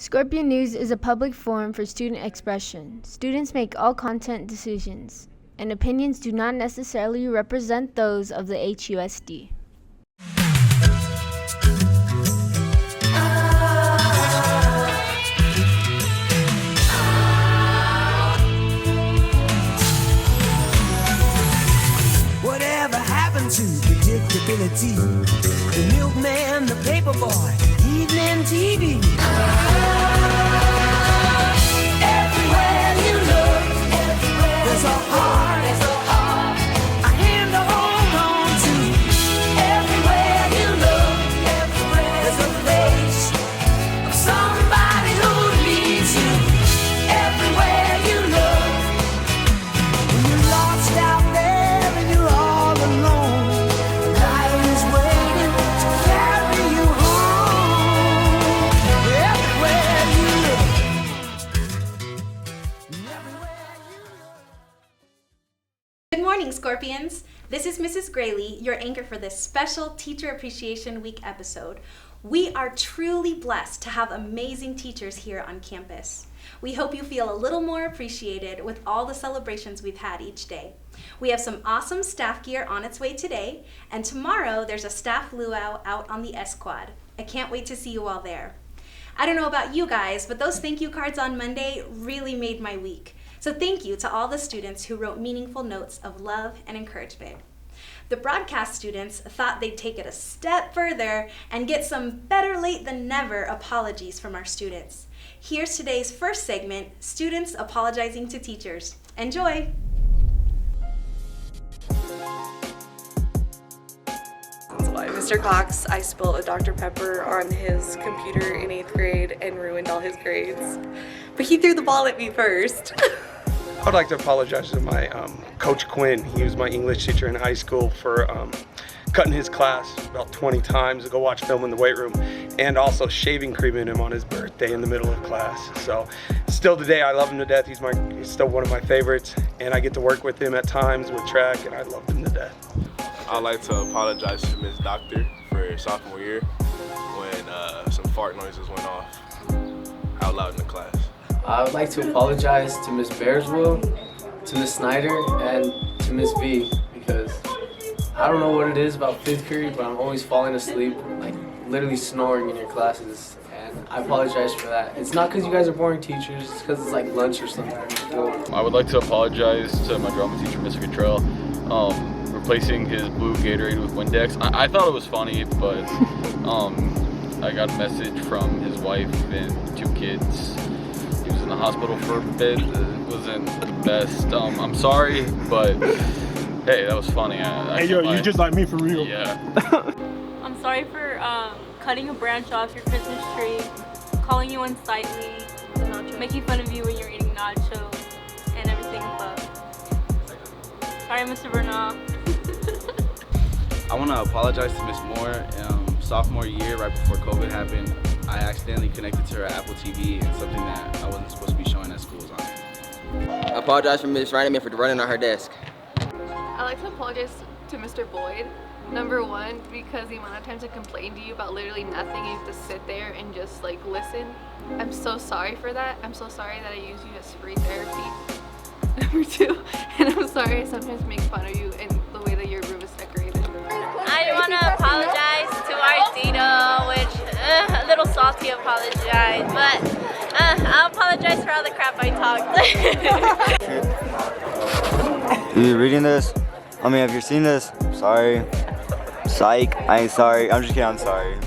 Scorpion News is a public forum for student expression. Students make all content decisions, and opinions do not necessarily represent those of the HUSD. Whatever happened to predictability? The milkman, the paper boy, evening TV. Everywhere you look, there's a heart, a hand to hold on to. Everywhere you look, there's a face of somebody who leads you. Everywhere you look, when you're lost out there and you're all alone, life is waiting to carry you home. Everywhere you look, everywhere you look. Good morning, Scorpions. This is Mrs. Grayley, your anchor for this special Teacher Appreciation Week episode. We are truly blessed to have amazing teachers here on campus. We hope you feel a little more appreciated with all the celebrations we've had each day. We have some awesome staff gear on its way today, and tomorrow there's a staff luau out on the S-Quad. I can't wait to see you all there. I don't know about you guys, but those thank you cards on Monday really made my week. So thank you to all the students who wrote meaningful notes of love and encouragement. The broadcast students thought they'd take it a step further and get some better late than never apologies from our students. Here's today's first segment, Students Apologizing to Teachers. Enjoy! Mr. Cox, I spilled a Dr. Pepper on his computer in 8th grade and ruined all his grades. But he threw the ball at me first. I'd like to apologize to my Coach Quinn. He was my English teacher in high school for cutting his class about 20 times to go watch film in the weight room, and also shaving creaming him on his birthday in the middle of class. So still today, I love him to death. He's still one of my favorites, and I get to work with him at times with track, and I love him to death. I'd like to apologize to Ms. Doctor for sophomore year when some fart noises went off out loud in the class. I would like to apologize to Ms. Bearswell, to Ms. Snyder, and to Ms. V, because I don't know what it is about 5th period, but I'm always falling asleep, like literally snoring in your classes, and I apologize for that. It's not because you guys are boring teachers, it's because it's like lunch or something. I would like to apologize to my drama teacher, Mr. Cottrell, replacing his blue Gatorade with Windex. I thought it was funny, but I got a message from his wife and 2 kids. He was in the hospital for a bit. It wasn't the best. I'm sorry, but hey, that was funny. Hey, yo, you just like me for real. Yeah. I'm sorry for cutting a branch off your Christmas tree, calling you unsightly, making fun of you when you're eating nachos, and everything, but sorry, Mr. Bernal. I want to apologize to Miss Moore. Sophomore year, right before COVID happened, I accidentally connected to her Apple TV and something that I wasn't supposed to be showing at school was on it. I apologize for Miss Reineman for running on her desk. I'd like to apologize to Mr. Boyd. Number one, because the amount of times I complained to you about literally nothing, you have to sit there and just like listen. I'm so sorry for that. I'm so sorry that I use you as free therapy. Number two, and I'm sorry I sometimes make fun of you and the way that your room is decorated. I want to apologize to Ardito, which a little salty apologize, but I'll apologize for all the crap I talked. Are you reading this? I mean, have you seen this? I'm sorry. Psych. I ain't sorry. I'm just kidding. I'm sorry.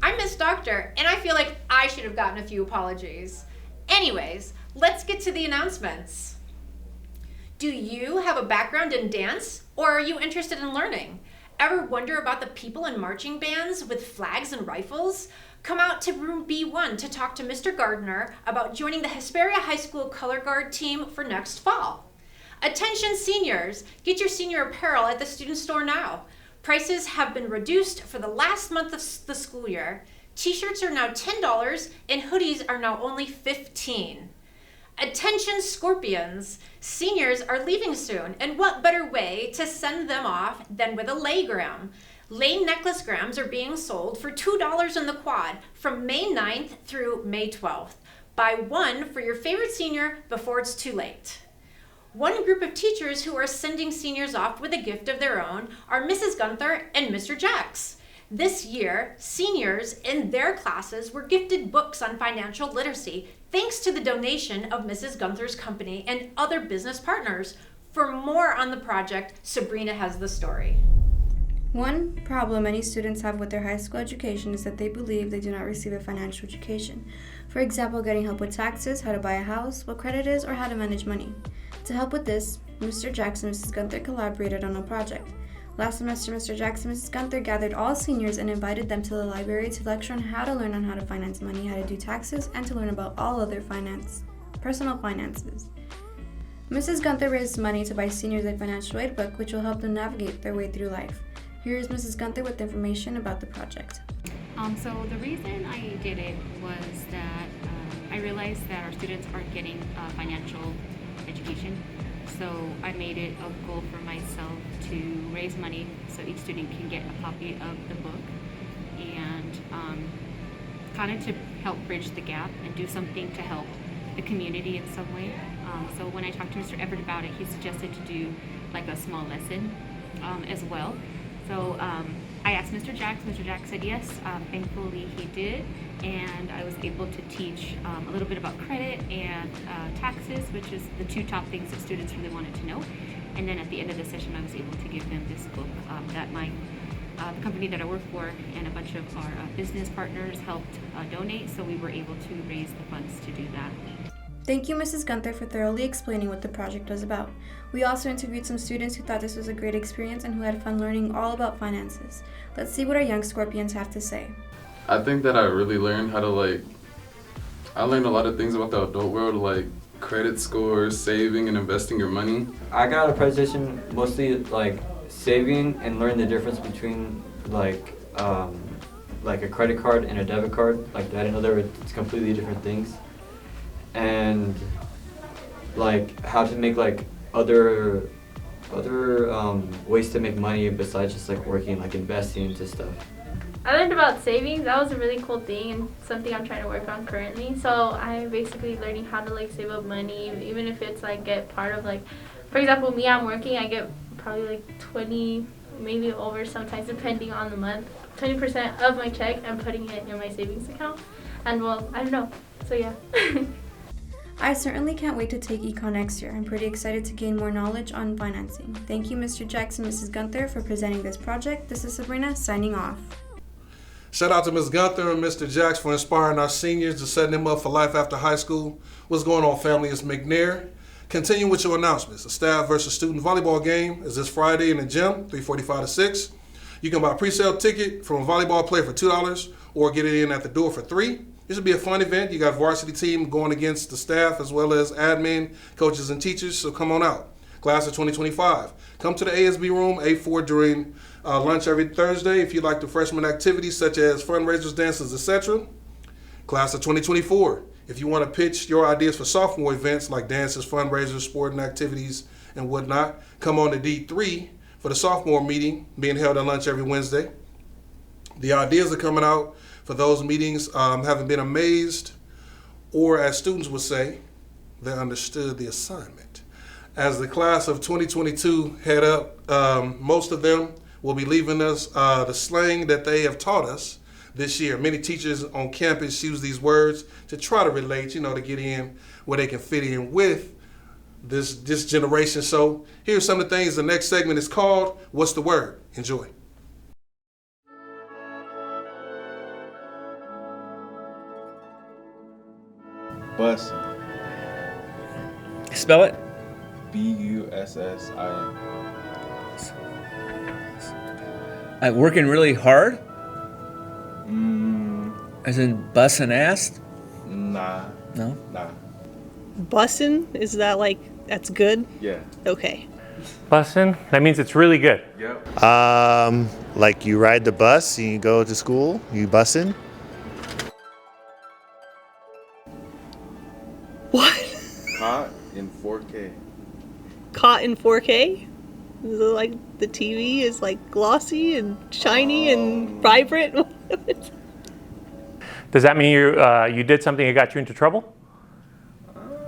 I'm Miss Doctor, and I feel like I should have gotten a few apologies. Anyways, let's get to the announcements. Do you have a background in dance, or are you interested in learning? Ever wonder about the people in marching bands with flags and rifles? Come out to room B1 to talk to Mr. Gardner about joining the Hesperia High School Color Guard team for next fall. Attention seniors, get your senior apparel at the student store now. Prices have been reduced for the last month of the school year. T-shirts are now $10 and hoodies are now only $15. Attention Scorpions, seniors are leaving soon, and what better way to send them off than with a laygram? Lane necklace grams are being sold for $2 in the quad from May 9th through May 12th. Buy one for your favorite senior before it's too late. One group of teachers who are sending seniors off with a gift of their own are Mrs. Gunther and Mr. Jacks. This year, seniors in their classes were gifted books on financial literacy thanks to the donation of Mrs. Gunther's company and other business partners. For more on the project, Sabrina has the story. One problem many students have with their high school education is that they believe they do not receive a financial education. For example, getting help with taxes, how to buy a house, what credit is, or how to manage money. To help with this, Mr. Jackson and Mrs. Gunther collaborated on a project. Last semester, Mr. Jackson and Mrs. Gunther gathered all seniors and invited them to the library to lecture on how to finance money, how to do taxes, and to learn about all other personal finances. Mrs. Gunther raised money to buy seniors a financial aid book, which will help them navigate their way through life. Here is Mrs. Gunther with information about the project. So the reason I did it was that I realized that our students aren't getting financial education. So I made it a goal for myself to raise money so each student can get a copy of the book and kind of to help bridge the gap and do something to help the community in some way. So when I talked to Mr. Everett about it, he suggested to do like a small lesson as well. So I asked Mr. Jacks. Mr. Jacks said yes. Thankfully he did, and I was able to teach a little bit about credit and taxes, which is the two top things that students really wanted to know. And then at the end of the session, I was able to give them this book that the company that I work for and a bunch of our business partners helped donate, so we were able to raise the funds to do that. Thank you, Mrs. Gunther, for thoroughly explaining what the project was about. We also interviewed some students who thought this was a great experience and who had fun learning all about finances. Let's see what our young Scorpions have to say. I think that I really learned how to I learned a lot of things about the adult world, like credit scores, saving and investing your money. I got a presentation mostly saving and learn the difference between a credit card and a debit card. I didn't know it's completely different things. And how to make other ways to make money besides just working, investing into stuff. I learned about savings. That was a really cool thing and something I'm trying to work on currently. So I'm basically learning how to save up money, even if it's get part of for example, me, I'm working, I get probably 20, maybe over sometimes depending on the month, 20% of my check I'm putting it in my savings account. And well, I don't know. So yeah. I certainly can't wait to take econ next year. I'm pretty excited to gain more knowledge on financing. Thank you, Mr. Jackson and Mrs. Gunther, for presenting this project. This is Sabrina signing off. Shout out to Ms. Gunther and Mr. Jacks for inspiring our seniors to setting them up for life after high school. What's going on, family? It's McNair. Continue with your announcements. The staff versus student volleyball game is this Friday in the gym, 3:45 to 6. You can buy a pre-sale ticket from a volleyball player for $2 or get it in at the door for $3. This will be a fun event. You got varsity team going against the staff as well as admin, coaches, and teachers, so come on out. Class of 2025. Come to the ASB room, A4 during lunch every Thursday if you like the freshman activities such as fundraisers, dances, etc. Class of 2024. If you want to pitch your ideas for sophomore events like dances, fundraisers, sporting activities, and whatnot, come on to D3 for the sophomore meeting being held at lunch every Wednesday. The ideas are coming out for those meetings haven't been amazed, or as students would say, they understood the assignment. As the class of 2022 head up, most of them will be leaving us the slang that they have taught us this year. Many teachers on campus use these words to try to relate, to get in where they can fit in with this generation. So here's some of the things. The next segment is called What's the Word? Enjoy. Bus. Spell it. Bussin. Working really hard? As in bussin' ass? Nah. No? Nah. Bussin'? Is that that's good? Yeah. Okay. Bussin'? That means it's really good. Yep. You ride the bus and you go to school, you bussin'? What? Caught in 4K. Caught in 4K? Is it like the TV is like glossy and shiny and vibrant? Does that mean you did something that got you into trouble?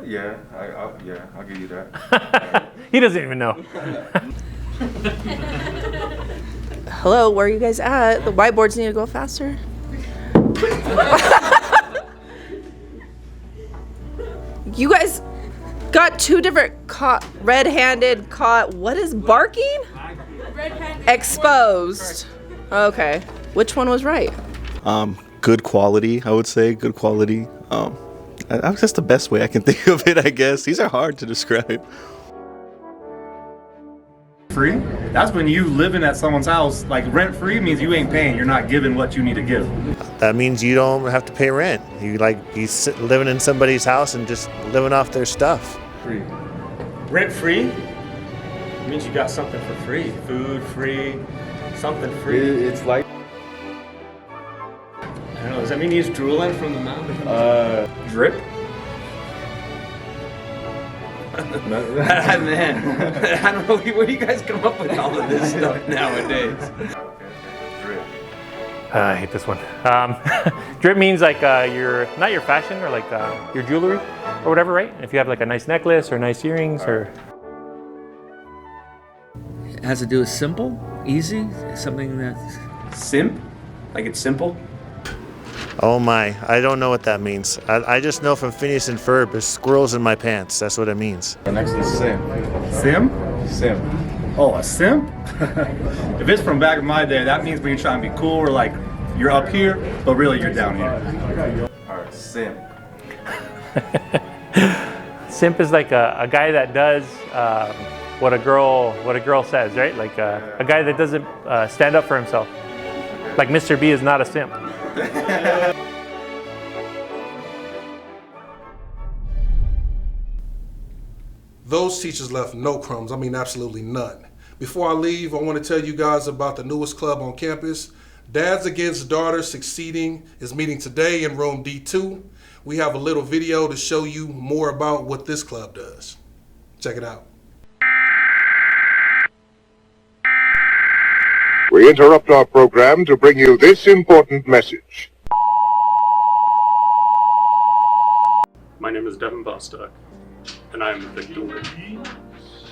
Yeah, I'll give you that. He doesn't even know. Hello, where are you guys at? The whiteboards need to go faster. You guys got two different red-handed what is barking? Exposed. Okay. Which one was right? Good quality, I would say. Good quality. That's the best way I can think of it, I guess. These are hard to describe. Free? That's when you living at someone's house. Like rent free means you ain't paying. You're not giving what you need to give. That means you don't have to pay rent. You living in somebody's house and just living off their stuff. Free. Rent free means you got something for free. Food free, something free. It's like I don't know. Does that mean he's drooling from the mouth? Drip. Man, I don't know where you guys come up with all of this stuff nowadays. I hate this one. Drip means like not your fashion or like your jewelry or whatever, right? If you have like a nice necklace or nice earrings or. It has to do with simple, easy, something that's... Simp? Like it's simple? Oh my, I don't know what that means. I just know from Phineas and Ferb, there's squirrels in my pants. That's what it means. The next is Sim. Sim? Sim. Oh, a simp? If it's from back in my day, that means when you're trying to be cool or like you're up here, but really you're down here. Alright, Sim. Simp is like a guy that does what a girl says, right? Like a guy that doesn't stand up for himself. Like Mr. B is not a simp. Those teachers left no crumbs. I mean, absolutely none. Before I leave, I want to tell you guys about the newest club on campus. Dads Against Daughters Succeeding is meeting today in room D2. We have a little video to show you more about what this club does. Check it out. We interrupt our program to bring you this important message. My name is Devin Bostock, and I am a victim.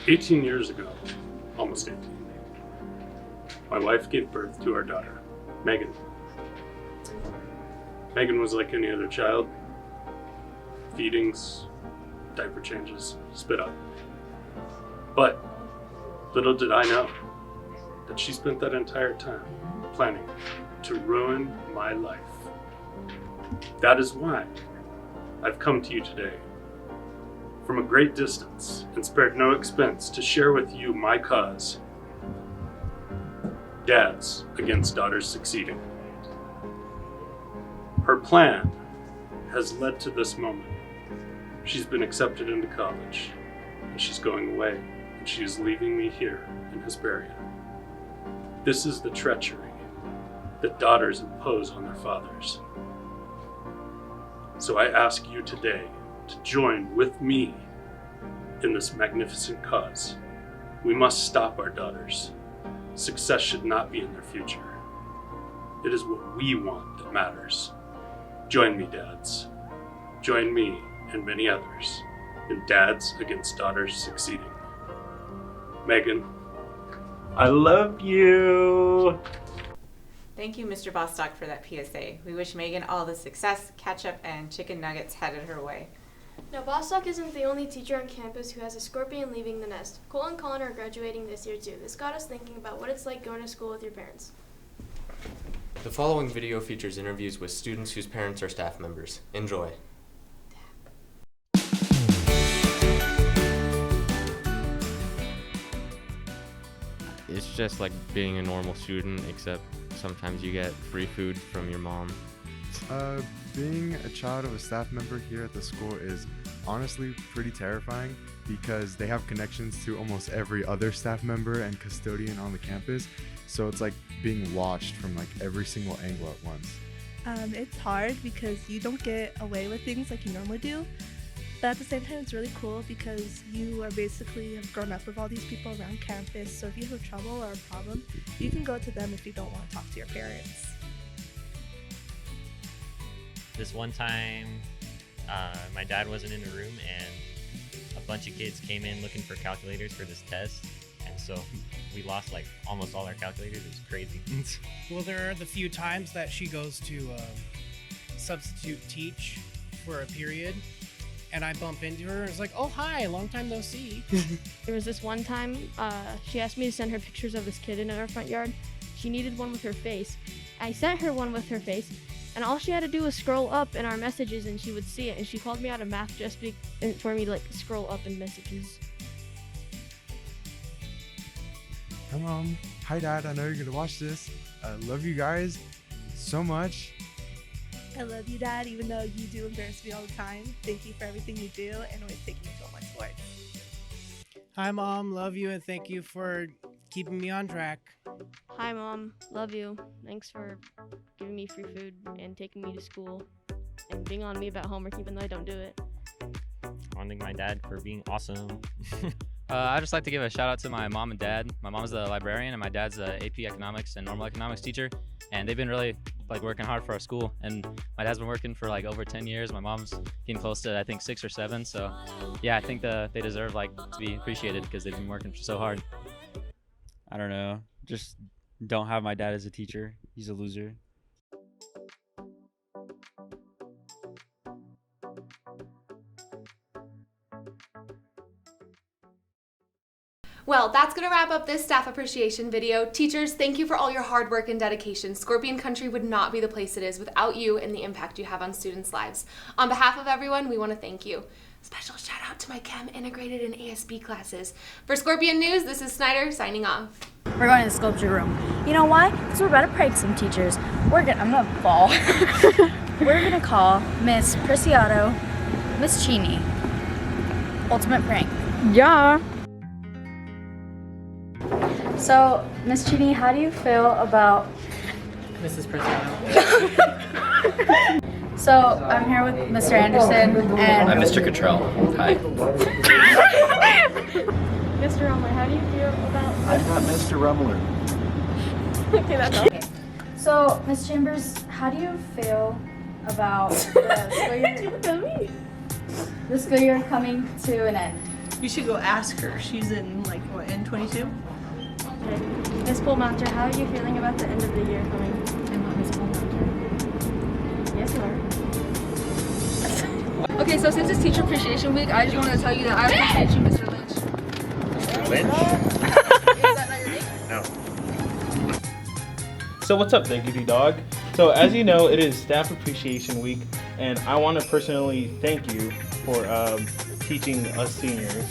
18 years ago, almost 18, my wife gave birth to our daughter, Megan. Megan was like any other child. Feedings, diaper changes, spit up. But little did I know that she spent that entire time planning to ruin my life. That is why I've come to you today from a great distance and spared no expense to share with you my cause, Dads Against Daughters Succeeding. Her plan has led to this moment. She's been accepted into college, and she's going away, and she is leaving me here in Hesperia. This is the treachery that daughters impose on their fathers. So I ask you today to join with me in this magnificent cause. We must stop our daughters. Success should not be in their future. It is what we want that matters. Join me, dads. Join me and many others in Dads Against Daughters Succeeding. Megan, I love you. Thank you, Mr. Bostock, for that PSA. We wish Megan all the success, ketchup, and chicken nuggets headed her way. Now, Bostock isn't the only teacher on campus who has a scorpion leaving the nest. Cole and Colin are graduating this year, too. This got us thinking about what it's like going to school with your parents. The following video features interviews with students whose parents are staff members. Enjoy. It's just like being a normal student, except sometimes you get free food from your mom. Being a child of a staff member here at the school is honestly pretty terrifying because they have connections to almost every other staff member and custodian on the campus. So it's like being watched from like every single angle at once. It's hard because you don't get away with things like you normally do. But at the same time, it's really cool because you are basically have grown up with all these people around campus. So if you have trouble or a problem, you can go to them if you don't want to talk to your parents. This one time, my dad wasn't in the room and a bunch of kids came in looking for calculators for this test. And so we lost like almost all our calculators. It was crazy. Well, there are the few times that she goes to substitute teach for a period, and I bump into her and it's like, oh, hi, long time no see. There was this one time, she asked me to send her pictures of this kid in our front yard. She needed one with her face. I sent her one with her face, and all she had to do was scroll up in our messages and she would see it, and she called me out of math just for me to like scroll up in messages. Hi Mom, hi Dad, I know you're gonna watch this. I love you guys so much. I love you, Dad, even though you do embarrass me all the time. Thank you for everything you do and always taking me to all my sports. Hi Mom, love you and thank you for keeping me on track. Hi Mom, love you. Thanks for giving me free food and taking me to school and being on me about homework even though I don't do it. I want to thank my dad for being awesome. I'd just like to give a shout out to my mom and dad. My mom's a librarian and my dad's a AP economics and normal economics teacher. And they've been really like working hard for our school. And my dad's been working for like over 10 years. My mom's getting close to, I think, 6 or 7. So yeah, I think they deserve like to be appreciated because they've been working so hard. I don't know. Just don't have my dad as a teacher. He's a loser. Well, that's going to wrap up this staff appreciation video. Teachers, thank you for all your hard work and dedication. Scorpion Country would not be the place it is without you and the impact you have on students' lives. On behalf of everyone, we want to thank you. Special shout out to my Chem Integrated and ASB classes. For Scorpion News, this is Snyder signing off. We're going to the sculpture room. You know why? Because we're about to prank some teachers. I'm gonna fall. We're gonna call Miss Preciado, Miss Cheney. Ultimate prank. Yeah. So, Miss Cheney, how do you feel about Mrs. Preciado? So, I'm here with Mr. Anderson and I'm Mr. Cottrell. Hi. Mr. Rumler, how do you feel about I'm not Mr. Rumler. Okay, that's okay. So, Miss Chambers, how do you feel about the school year coming to an end? You should go ask her. She's in like what, N22? Okay. Miss Bullmaster, how are you feeling about the end of the year coming? I'm not Miss Bullmaster. Yes, you are. Okay, so since it's Teacher Appreciation Week, I just wanted to tell you that I appreciate you, Mr. Lynch. Mr. Lynch? Is that not your name? No. So what's up, Diggity Dog? So as you know, it is Staff Appreciation Week, and I want to personally thank you for teaching us seniors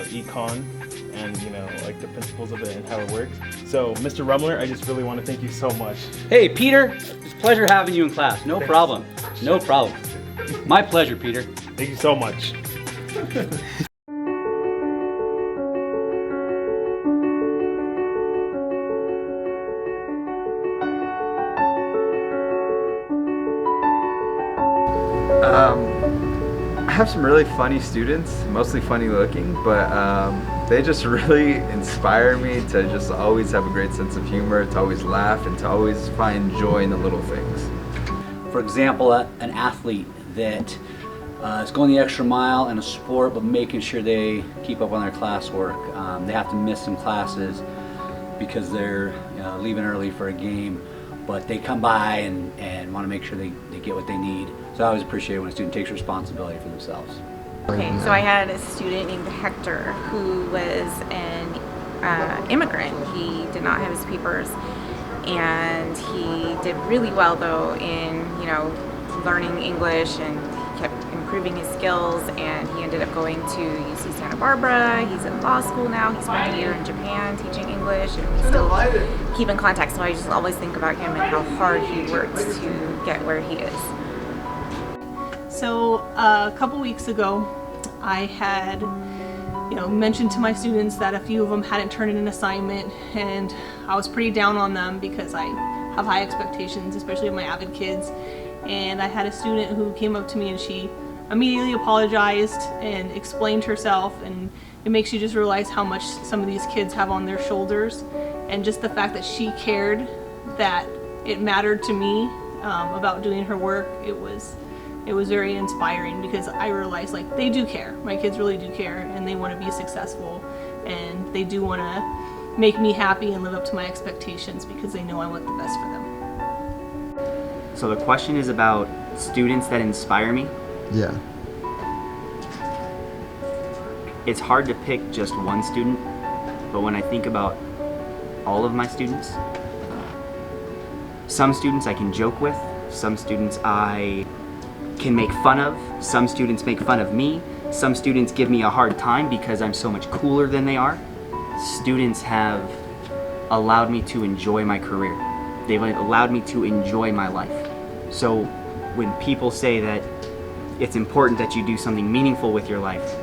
econ and like the principles of it and how it works. So Mr. Rumler, I just really want to thank you so much. Hey, Peter. It's a pleasure having you in class. No problem. No problem. My pleasure, Peter. Thank you so much. I have some really funny students, mostly funny looking, but they just really inspire me to just always have a great sense of humor, to always laugh, and to always find joy in the little things. For example, an athlete that is going the extra mile in a sport, but making sure they keep up on their classwork. They have to miss some classes because they're leaving early for a game, but they come by and want to make sure they get what they need. So I always appreciate when a student takes responsibility for themselves. Okay, so I had a student named Hector who was an immigrant. He did not have his papers, and he did really well though in learning English, and he kept improving his skills, and he ended up going to UC Santa Barbara. He's in law school now. He spent a year in Japan teaching English, and we still keep in contact. So I just always think about him and how hard he worked to get where he is. So a couple weeks ago, I had mentioned to my students that a few of them hadn't turned in an assignment, and I was pretty down on them because I have high expectations, especially of my Avid kids. And I had a student who came up to me and she immediately apologized and explained herself, and it makes you just realize how much some of these kids have on their shoulders, and just the fact that she cared, that it mattered to me about doing her work. It was very inspiring, because I realized, like, they do care. My kids really do care, and they want to be successful, and they do want to make me happy and live up to my expectations, because they know I want the best for them. So the question is about students that inspire me. Yeah. It's hard to pick just one student, but when I think about all of my students, some students I can joke with, some students I can make fun of, some students make fun of me, some students give me a hard time because I'm so much cooler than they are. Students have allowed me to enjoy my career. They've allowed me to enjoy my life. So when people say that it's important that you do something meaningful with your life,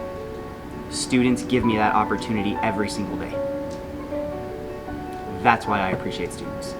students give me that opportunity every single day. That's why I appreciate students.